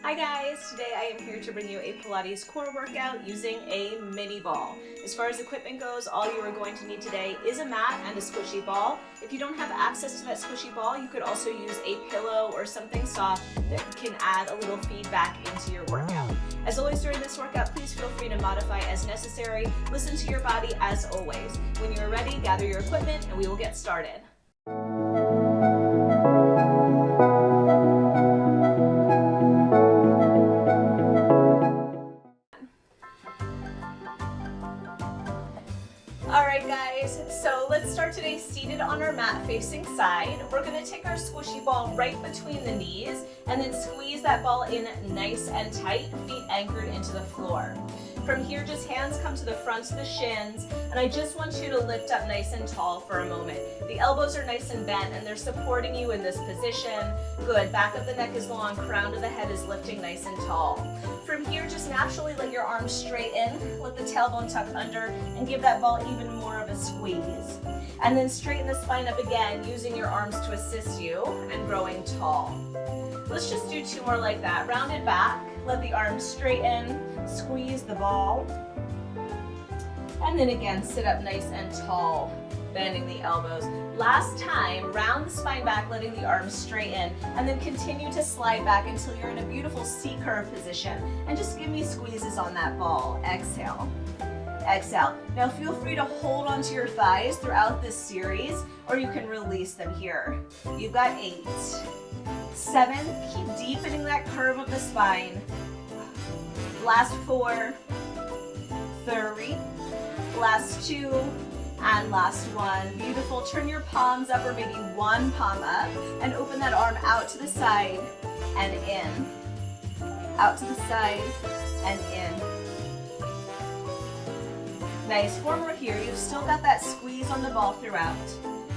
Hi guys, today I am here to bring you a Pilates core workout using a mini ball. As far as equipment goes, all you are going to need today is a mat and a squishy ball. If you don't have access to that squishy ball, you could also use a pillow or something soft that can add a little feedback into your workout. As always during this workout, please feel free to modify as necessary. Listen to your body as always. When you are ready, gather your equipment and we will get started. Alright guys, so let's start today seated on our mat facing side. We're going to take our squishy ball right between the knees and then squeeze that ball in nice and tight, feet anchored into the floor. From here, just hands come to the front of the shins, and I just want you to lift up nice and tall for a moment. The elbows are nice and bent and they're supporting you in this position. Good, back of the neck is long, crown of the head is lifting nice and tall. From here, just naturally let your arms straighten, let the tailbone tuck under, and give that ball even more of a squeeze. And then straighten the spine up again, using your arms to assist you and growing tall. Let's just do two more like that. Round it back, let the arms straighten, squeeze the ball, and then again sit up nice and tall, bending the elbows. Last time, round the spine back, letting the arms straighten, and then continue to slide back until you're in a beautiful C-curve position. And just give me squeezes on that ball. Exhale. Exhale. Now feel free to hold onto your thighs throughout this series, or you can release them here. You've got 8, 7, keep deepening that curve of the spine. Last 4, 3, last 2, and last 1. Beautiful. Turn your palms up, or maybe one palm up, and open that arm out to the side and in. Out to the side and in. Nice. 4 more here. You've still got that squeeze on the ball throughout.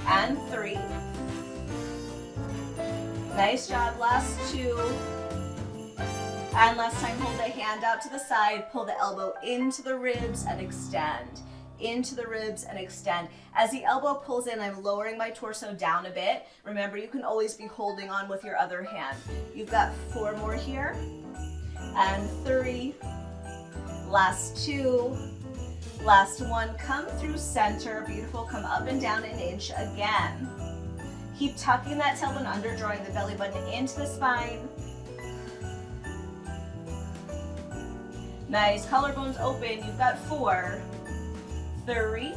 And 3. Nice job. Last 2. And last time, hold the hand out to the side, pull the elbow into the ribs and extend. Into the ribs and extend. As the elbow pulls in, I'm lowering my torso down a bit. Remember, you can always be holding on with your other hand. You've got 4 more here. And 3. Last 2. Last 1. Come through center. Beautiful. Come up and down an inch again. Keep tucking that tailbone under, drawing the belly button into the spine. Nice. Collarbones open. You've got 4, 3,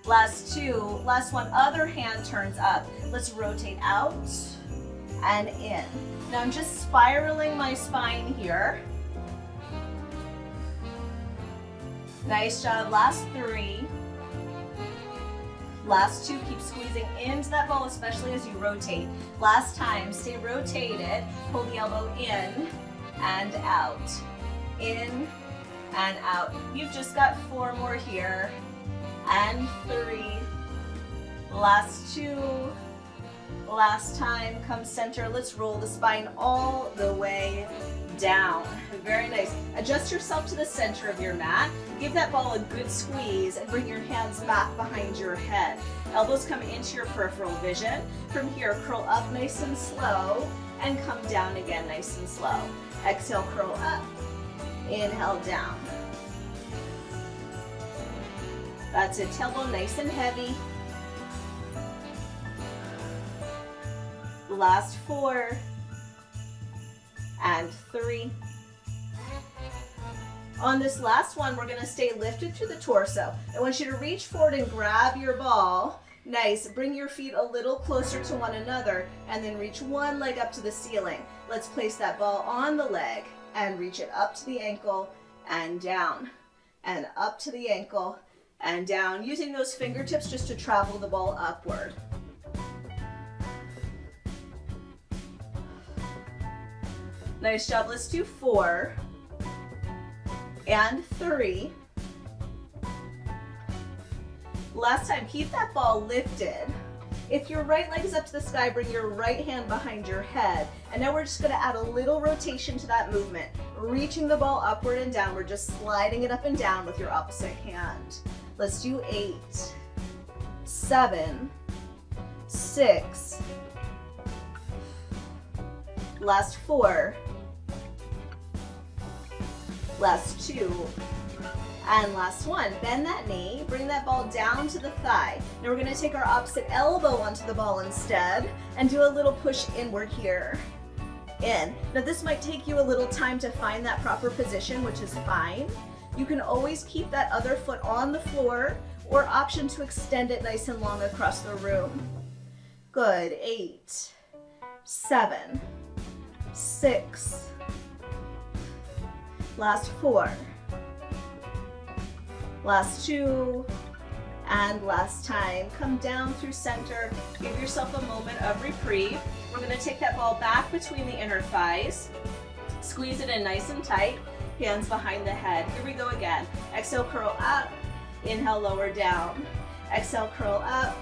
last 2, last 1. Other hand turns up. Let's rotate out and in. Now I'm just spiraling my spine here. Nice job. Last 3. Last 2, keep squeezing into that ball, especially as you rotate. Last time, stay rotated. Pull the elbow in and out. In and out. You've just got 4 more here. And 3. Last 2. Last time, come center. Let's roll the spine all the way down. Very nice. Adjust yourself to the center of your mat. Give that ball a good squeeze and bring your hands back behind your head. Elbows come into your peripheral vision. From here, curl up nice and slow and come down again nice and slow. Exhale, curl up. Inhale, down. That's it. Tailbone nice and heavy. Last 4 and 3. On this last one, we're going to stay lifted through the torso. I want you to reach forward and grab your ball. Nice. Bring your feet a little closer to one another and then reach one leg up to the ceiling. Let's place that ball on the leg and reach it up to the ankle and down, and up to the ankle and down, using those fingertips just to travel the ball upward. Nice job. Let's do 4 and 3. Last time, keep that ball lifted. If your right leg is up to the sky, bring your right hand behind your head. And now we're just going to add a little rotation to that movement. Reaching the ball upward and downward, just sliding it up and down with your opposite hand. Let's do 8, 7, 6, last 4, Last 2. And last 1. Bend that knee, bring that ball down to the thigh. Now we're going to take our opposite elbow onto the ball instead and do a little push inward here. In. Now this might take you a little time to find that proper position, which is fine. You can always keep that other foot on the floor or option to extend it nice and long across the room. Good. 8, 7, 6. Last 4. Last 2. And last time. Come down through center. Give yourself a moment of reprieve. We're going to take that ball back between the inner thighs. Squeeze it in nice and tight. Hands behind the head. Here we go again. Exhale, curl up. Inhale, lower down. Exhale, curl up.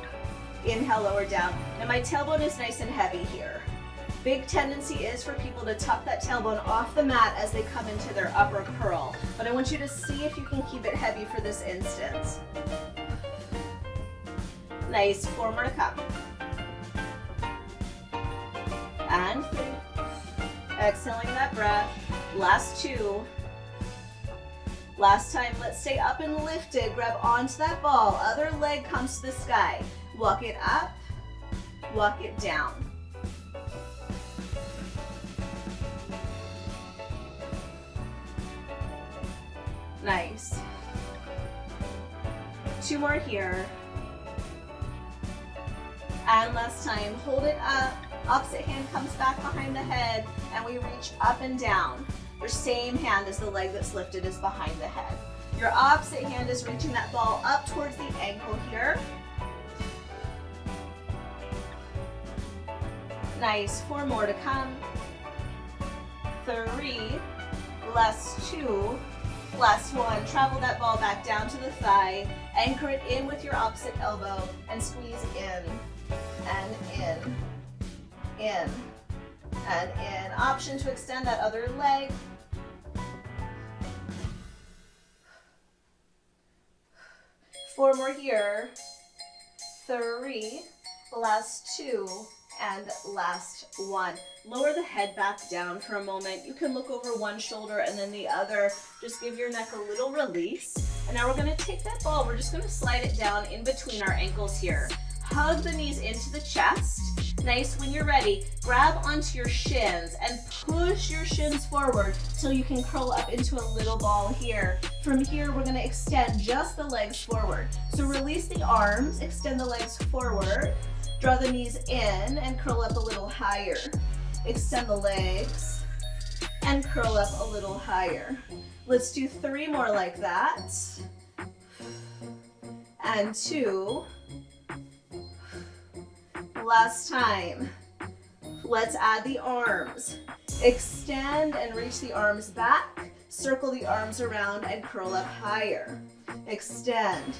Inhale, lower down. Now my tailbone is nice and heavy here. Big tendency is for people to tuck that tailbone off the mat as they come into their upper curl. But I want you to see if you can keep it heavy for this instance. Nice. 4 more to come. And 3. Exhaling that breath. Last 2. Last time. Let's stay up and lifted. Grab onto that ball. Other leg comes to the sky. Walk it up. Walk it down. Nice. 2 more here. And last time, hold it up. Opposite hand comes back behind the head, and we reach up and down. Your same hand as the leg that's lifted is behind the head. Your opposite hand is reaching that ball up towards the ankle here. Nice. 4 more to come. 3. Last 2. Last 1. Travel that ball back down to the thigh. Anchor it in with your opposite elbow and squeeze in and in, in, and in. Option to extend that other leg. Four more here. 3. Last 2. And last 1. Lower the head back down for a moment. You can look over one shoulder and then the other. Just give your neck a little release. And now we're going to take that ball. We're just going to slide it down in between our ankles here. Hug the knees into the chest. Nice. When you're ready, grab onto your shins and push your shins forward till you can curl up into a little ball here. From here, we're going to extend just the legs forward. So release the arms, extend the legs forward. Draw the knees in and curl up a little higher. Extend the legs and curl up a little higher. Let's do 3 more like that. And 2. Last time. Let's add the arms. Extend and reach the arms back. Circle the arms around and curl up higher. Extend.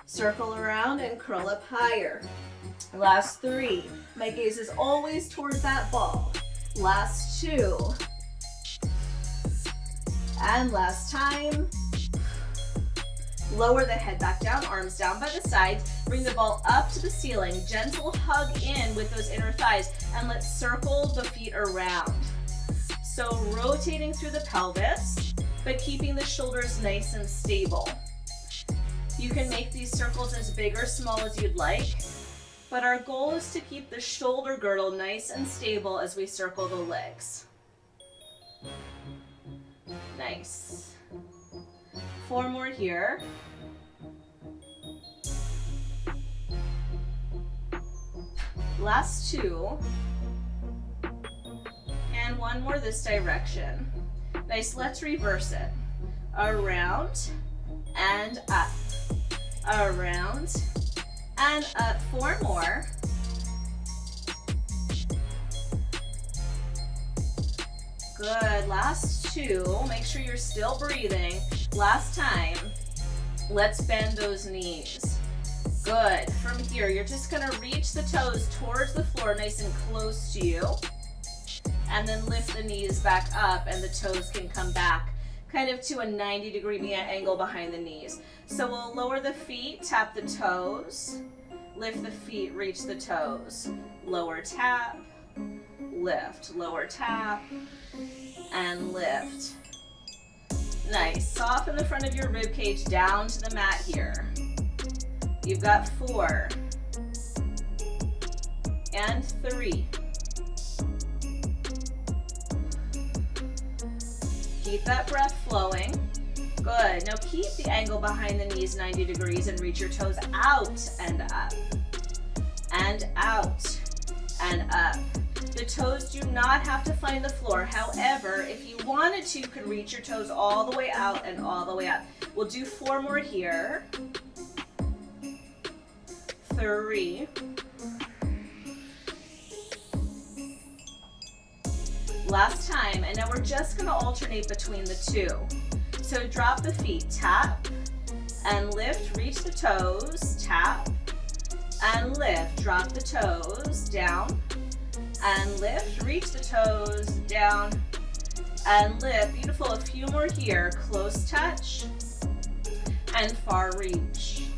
Circle around and curl up higher. Last 3. My gaze is always towards that ball. Last 2. And last time. Lower the head back down, arms down by the sides. Bring the ball up to the ceiling. Gentle hug in with those inner thighs. And let's circle the feet around. So rotating through the pelvis, but keeping the shoulders nice and stable. You can make these circles as big or small as you'd like. But our goal is to keep the shoulder girdle nice and stable as we circle the legs. Nice. 4 more here. Last 2. And 1 more this direction. Nice, let's reverse it. Around and up. Around and up. 4 more. Good. Last 2. Make sure you're still breathing. Last time. Let's bend those knees. Good. From here, you're just going to reach the toes towards the floor, nice and close to you. And then lift the knees back up, and the toes can come back kind of to a 90-degree angle behind the knees. So we'll lower the feet, tap the toes, lift the feet, reach the toes. Lower tap, lift, lower tap, and lift. Nice. Soften the front of your rib cage down to the mat here. You've got 4 and 3. Keep that breath flowing. Good. Now keep the angle behind the knees 90 degrees and reach your toes out and up. And out and up. The toes do not have to find the floor. However, if you wanted to, you could reach your toes all the way out and all the way up. We'll do 4 more here. 3. Last time, and now we're just going to alternate between the 2. So drop the feet, tap and lift, reach the toes, tap and lift, drop the toes, down and lift, reach the toes, down and lift. Beautiful. A few more here. Close touch and far reach.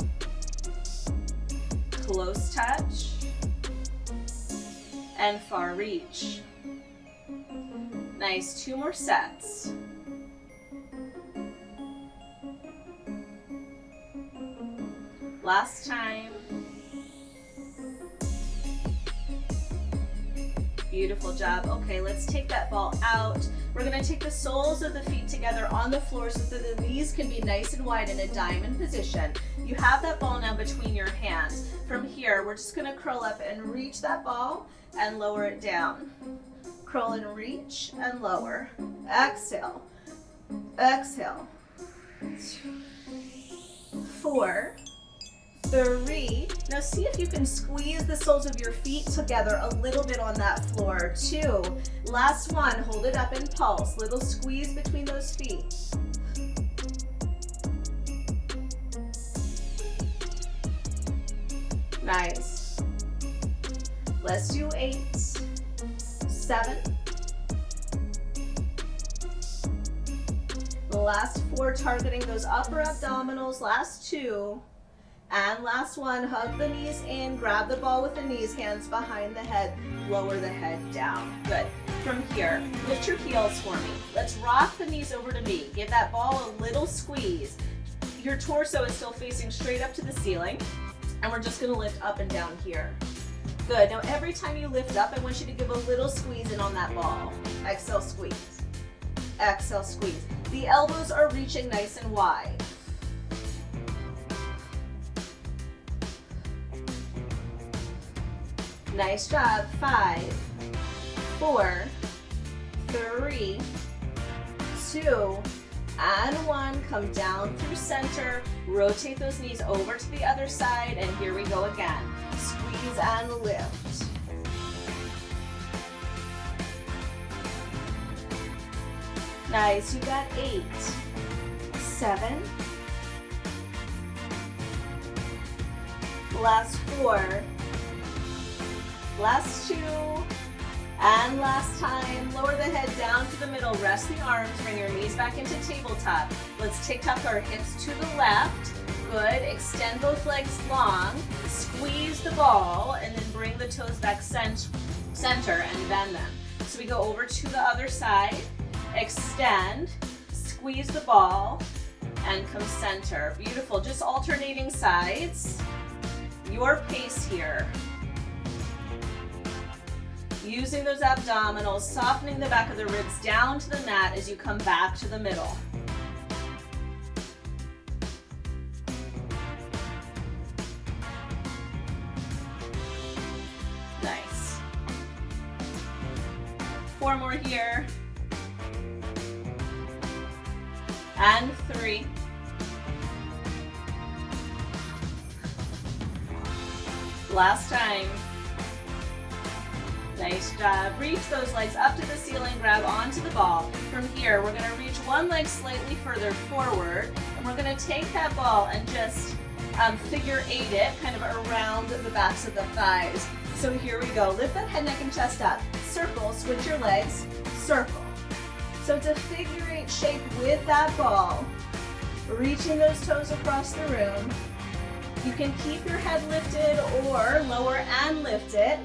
Close touch and far reach. Nice. 2 more sets. Last time. Beautiful job. Okay, let's take that ball out. We're going to take the soles of the feet together on the floor so that the knees can be nice and wide in a diamond position. You have that ball now between your hands. From here, we're just going to curl up and reach that ball and lower it down. Curl and reach and lower. Exhale. Exhale. 4, 3. Now see if you can squeeze the soles of your feet together a little bit on that floor. 2. Last one. Hold it up and pulse. Little squeeze between those feet. Nice. Let's do 8, 7. The last 4, targeting those upper abdominals. Last 2. And last one, hug the knees in, grab the ball with the knees, hands behind the head, lower the head down. Good. From here, lift your heels for me. Let's rock the knees over to me. Give that ball a little squeeze. Your torso is still facing straight up to the ceiling, and we're just going to lift up and down here. Good. Now every time you lift up, I want you to give a little squeeze in on that ball. Exhale, squeeze. Exhale, squeeze. The elbows are reaching nice and wide. Nice job. 5, 4, 3, 2, and 1. Come down through center. Rotate those knees over to the other side, and here we go again. Squeeze and lift. Nice. You got 8, 7. Last 4. Last 2, and last time. Lower the head down to the middle, rest the arms, bring your knees back into tabletop. Let's tuck our hips to the left. Good, extend both legs long, squeeze the ball, and then bring the toes back center and bend them. So we go over to the other side, extend, squeeze the ball, and come center. Beautiful, just alternating sides. Your pace here. Using those abdominals, softening the back of the ribs down to the mat as you come back to the middle. Nice. 4 more here. And 3. Last time. Nice job. Reach those legs up to the ceiling, grab onto the ball. From here, we're going to reach one leg slightly further forward, and we're going to take that ball and just figure 8 it, kind of around the backs of the thighs. So here we go. Lift that head, neck, and chest up. Circle, switch your legs, circle. So it's a figure 8 shape with that ball. Reaching those toes across the room. You can keep your head lifted or lower and lift it.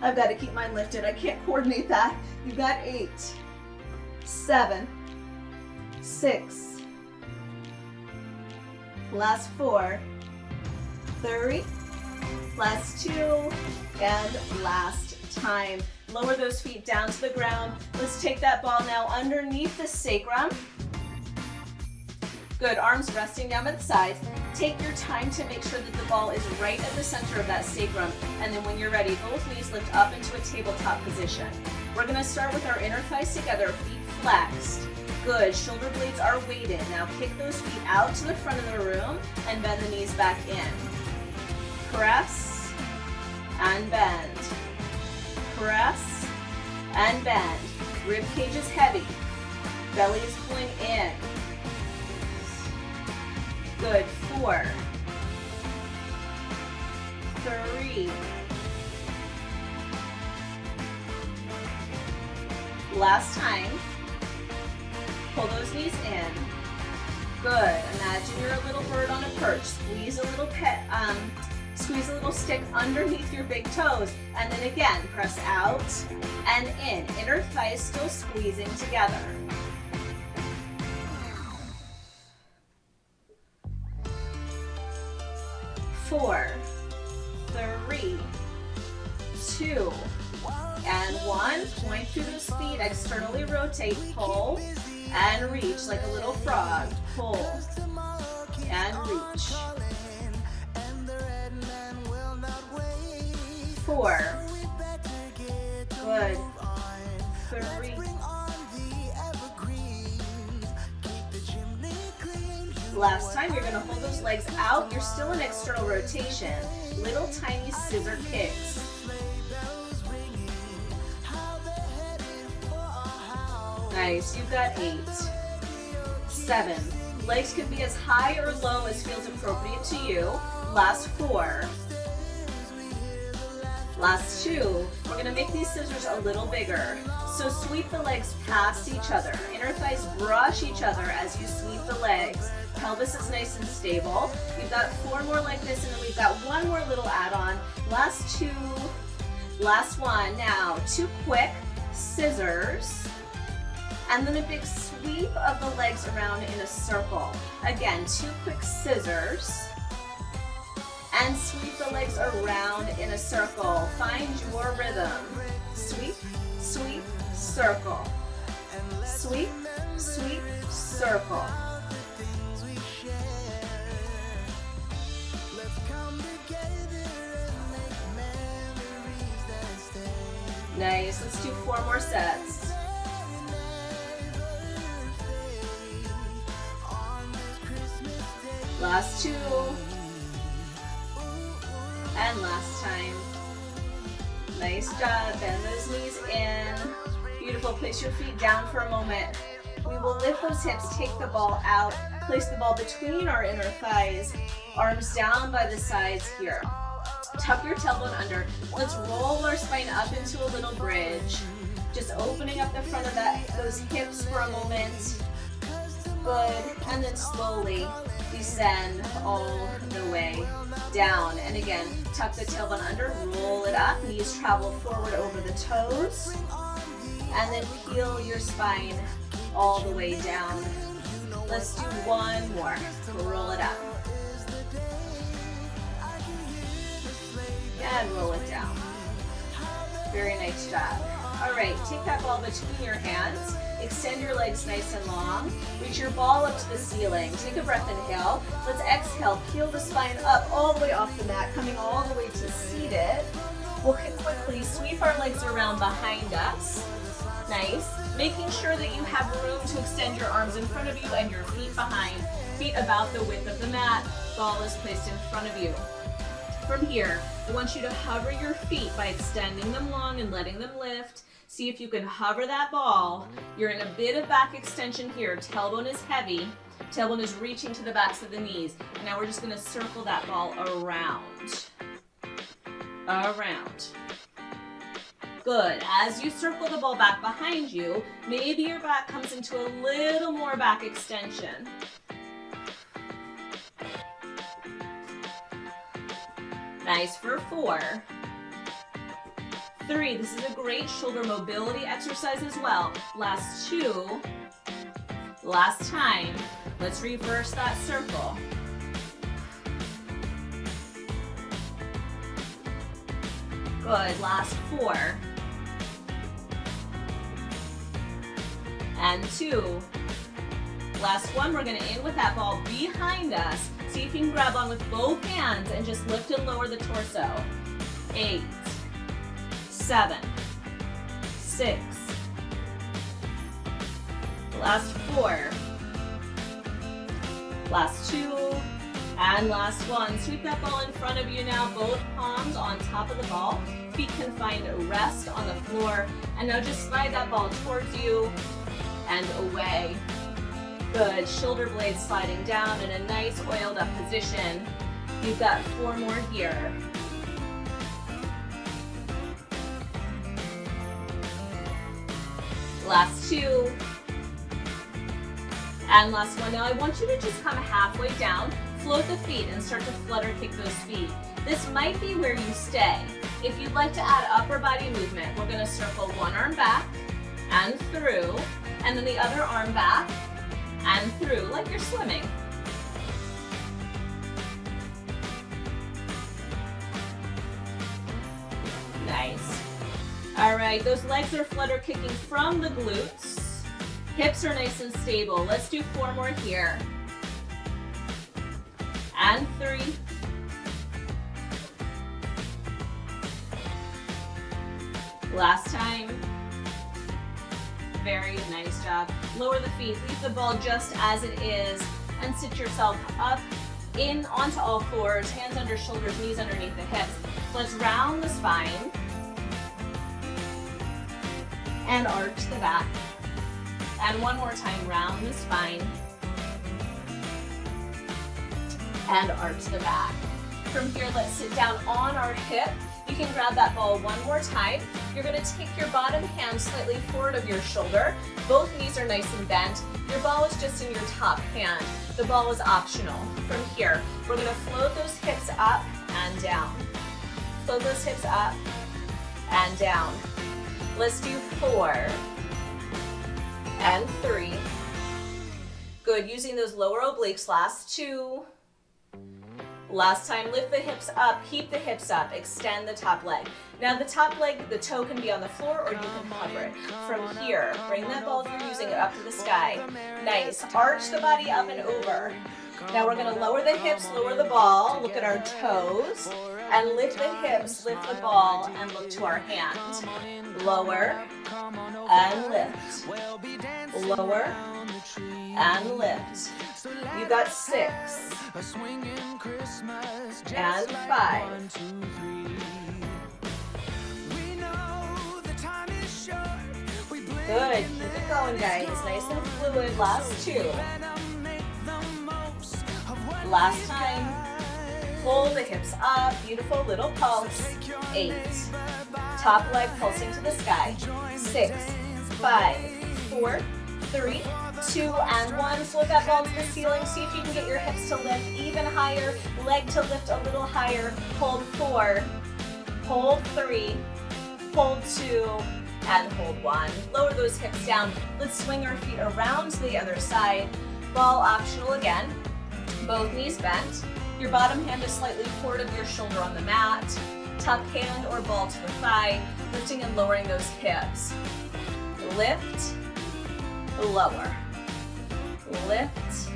I've got to keep mine lifted. I can't coordinate that. You've got 8, 7, 6, last 4, 3, last 2, and last time. Lower those feet down to the ground. Let's take that ball now underneath the sacrum. Good, arms resting down by the sides. Take your time to make sure that the ball is right at the center of that sacrum. And then when you're ready, both knees lift up into a tabletop position. We're gonna start with our inner thighs together, feet flexed. Good, shoulder blades are weighted. Now kick those feet out to the front of the room and bend the knees back in. Press and bend. Press and bend. Rib cage is heavy. Belly is pulling in. Good, 4, 3, last time. Pull those knees in. Good. Imagine you're a little bird on a perch. Squeeze a little stick underneath your big toes, and then again press out and in. Inner thighs still squeezing together. 4, 3, 2, and 1. Point through those feet, externally rotate, pull, and reach like a little frog. Pull, and reach. 4, good, 3, last time. You're going to hold those legs out. You're still in external rotation. Little tiny scissor kicks. Nice. You've got 8, 7. Legs can be as high or low as feels appropriate to you. Last 4. Last 2. We're going to make these scissors a little bigger. So sweep the legs past each other. Inner thighs brush each other as you sweep the legs. Pelvis is nice and stable. We've got 4 more like this, and then we've got 1 more little add-on. Last 2, last 1. Now, 2 quick scissors, and then a big sweep of the legs around in a circle. Again, 2 quick scissors, and sweep the legs around in a circle. Find your rhythm. Sweep, sweep, circle. Sweep, sweep, circle. Nice. Let's do 4 more sets. Last 2. And last time. Nice job. Bend those knees in. Beautiful. Place your feet down for a moment. We will lift those hips, take the ball out, place the ball between our inner thighs, arms down by the sides here. Tuck your tailbone under. Let's roll our spine up into a little bridge. Just opening up the front of those hips for a moment. Good. And then slowly descend all the way down. And again, tuck the tailbone under, roll it up. Knees travel forward over the toes. And then peel your spine all the way down. Let's do 1 more. Roll it up. And roll it down. Very nice job. All right, take that ball between your hands. Extend your legs nice and long. Reach your ball up to the ceiling. Take a breath, inhale. Let's exhale, peel the spine up all the way off the mat, coming all the way to seated. We'll quickly sweep our legs around behind us. Nice. Making sure that you have room to extend your arms in front of you and your feet behind. Feet about the width of the mat. Ball is placed in front of you. From here, I want you to hover your feet by extending them long and letting them lift. See if you can hover that ball. You're in a bit of back extension here. Tailbone is heavy. Tailbone is reaching to the backs of the knees. And now we're just going to circle that ball around. Around. Good. As you circle the ball back behind you, maybe your back comes into a little more back extension. Nice for 4. 3. This is a great shoulder mobility exercise as well. Last 2. Last time. Let's reverse that circle. Good, last 4. And 2. Last one, we're gonna end with that ball behind us. See if you can grab on with both hands and just lift and lower the torso. 8, 7, 6. Last 4. Last 2. And last 1. Sweep that ball in front of you now, both palms on top of the ball. Feet can find rest on the floor. And now just slide that ball towards you and away. Good, shoulder blades sliding down in a nice oiled up position. You've got 4 more here. Last 2. And last 1. Now I want you to just come halfway down, float the feet and start to flutter kick those feet. This might be where you stay. If you'd like to add upper body movement, we're gonna circle one arm back and through, and then the other arm back and through, like you're swimming. Nice. All right, those legs are flutter kicking from the glutes. Hips are nice and stable. Let's do 4 more here. And 3. Last time. Very nice job. Lower the feet, leave the ball just as it is, and sit yourself up in onto all fours, hands under shoulders, knees underneath the hips. Let's round the spine and arch the back. And one more time, round the spine and arch the back. From here, let's sit down on our hip. You can grab that ball one more time. You're gonna take your bottom hand slightly forward of your shoulder. Both knees are nice and bent. Your ball is just in your top hand. The ball is optional. From here, we're gonna float those hips up and down. Float those hips up and down. Let's do 4 and 3. Good, using those lower obliques. Last 2. Last time, lift the hips up, keep the hips up, extend the top leg. Now the top leg, the toe can be on the floor or you can hover it. From here, bring that ball if you're using it up to the sky. Nice, arch the body up and over. Now we're gonna lower the hips, lower the ball, look at our toes, and lift the hips, lift the ball, and look to our hand. Lower, and lift. Lower, and lift. You've got 6. And 5. Good, keep it going guys, nice and fluid. Last 2. Last time, pull the hips up, beautiful little pulse. 8. Top leg pulsing to the sky. 6, 5, 4, 3, 2, and 1. Float that ball to the ceiling. See if you can get your hips to lift even higher, leg to lift a little higher. Hold 4, hold 3, hold 2, and hold 1. Lower those hips down. Let's swing our feet around to the other side. Ball optional again. Both knees bent. Your bottom hand is slightly forward of your shoulder on the mat. Top hand or ball to the thigh, lifting and lowering those hips. Lift, lower. Lift,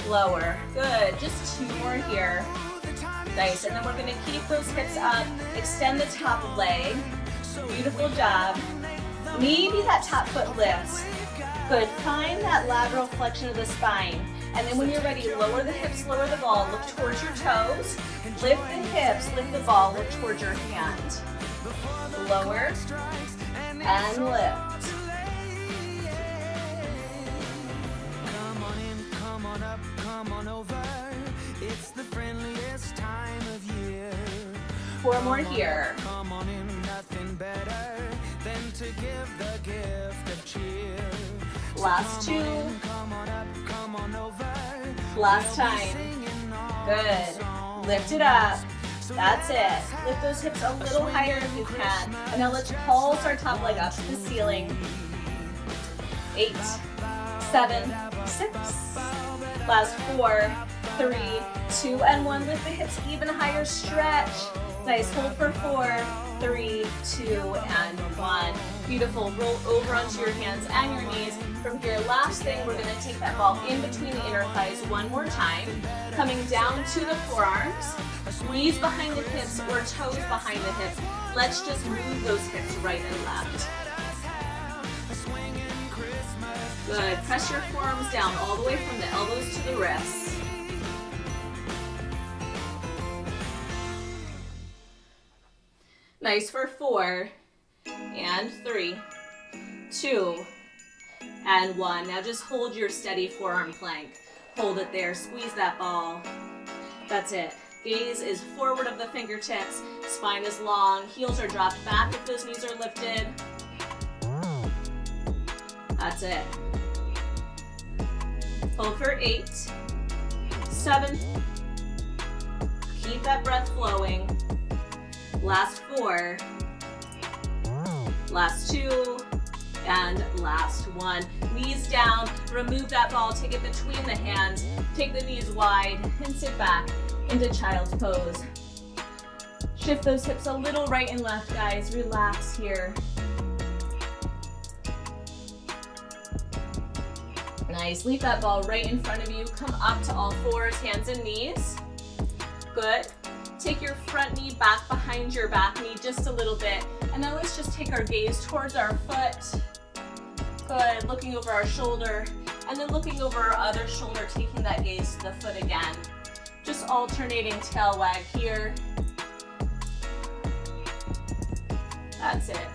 lower. Good, just 2 more here. Nice, and then we're gonna keep those hips up, extend the top leg. Beautiful job. Maybe that top foot lifts. Good, find that lateral flexion of the spine. And then when you're ready, lower the hips, lower the ball, look towards your toes. Lift the hips, lift the ball, look towards your hand. Lower and lift. Come on in, come on up, come on over. It's the friendliest time of year. 4 more here. Come on in, nothing better than to give the gift of cheer. Last 2. Come on up, come on over. Last time. Good. Lift it up. That's it. Lift those hips a little higher if you can. And now let's pulse our top leg up to the ceiling. 8, 7, 6. Last 4, 3, 2, and 1. Lift the hips even higher, stretch. Nice, hold for 4, 3, 2, and 1. Beautiful, roll over onto your hands and your knees. From here, last thing, we're gonna take that ball in between the inner thighs one more time. Coming down to the forearms, knees behind the hips or toes behind the hips. Let's just move those hips right and left. Good, press your forearms down all the way from the elbows to the wrists. Nice for 4, and 3, 2, and 1. Now just hold your steady forearm plank. Hold it there, squeeze that ball. That's it. Gaze is forward of the fingertips, spine is long, heels are dropped back if those knees are lifted. That's it. Hold for 8, 7, keep that breath flowing. Last 4, last 2, and last 1. Knees down, remove that ball, take it between the hands, take the knees wide, and sit back into child's pose. Shift those hips a little right and left, guys. Relax here. Nice, leave that ball right in front of you. Come up to all fours, hands and knees. Good. Take your front knee back behind your back knee just a little bit. And now let's just take our gaze towards our foot. Good, looking over our shoulder. And then looking over our other shoulder, taking that gaze to the foot again. Just alternating tail wag here. That's it.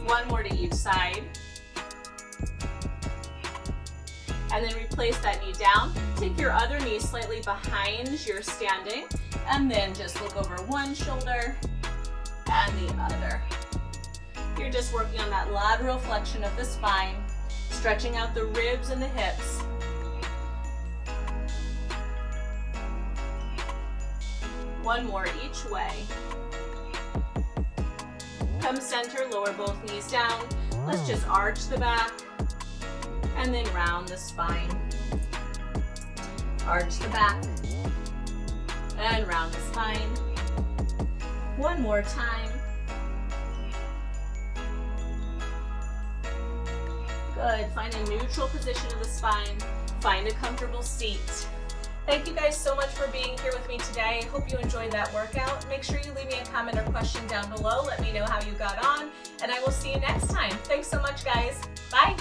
One more to each side. And then replace that knee down. Take your other knee slightly behind your standing, and then just look over one shoulder and the other. You're just working on that lateral flexion of the spine, stretching out the ribs and the hips. One more each way. Come center, lower both knees down. Let's just arch the back. And then round the spine. Arch the back. And round the spine. One more time. Good. Find a neutral position of the spine. Find a comfortable seat. Thank you guys so much for being here with me today. I hope you enjoyed that workout. Make sure you leave me a comment or question down below. Let me know how you got on. And I will see you next time. Thanks so much, guys. Bye.